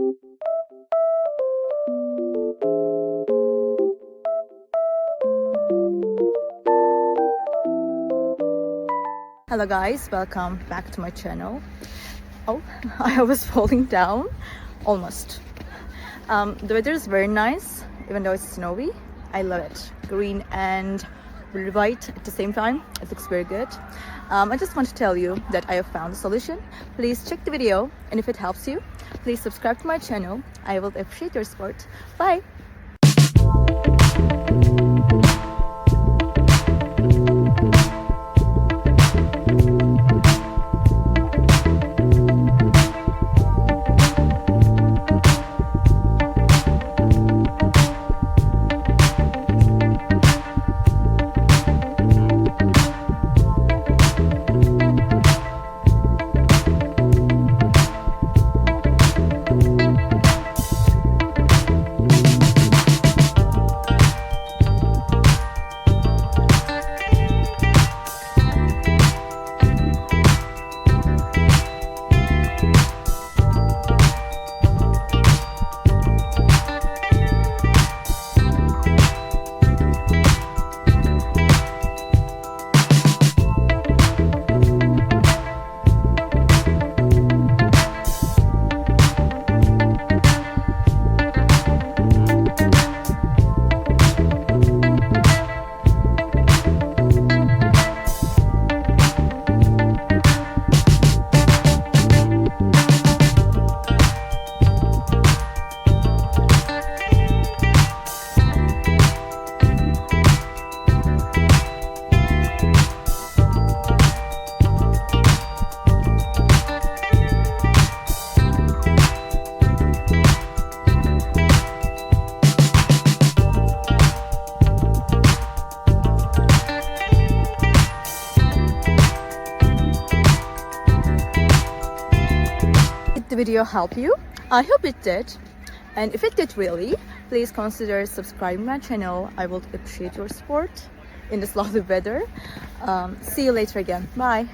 Hello guys, welcome back to my channel. Oh, I was falling down almost. The weather is very nice, even though it's snowy. I love it. Green and really white at the same time. It looks very good. I just want to tell you that I have found a solution. Please check the video, and if it helps you, please subscribe to my channel. I will appreciate your support. Bye! The video help you? I hope it did, and if it did really, please consider subscribing my channel. I would appreciate your support in this lovely weather. See you later again. Bye.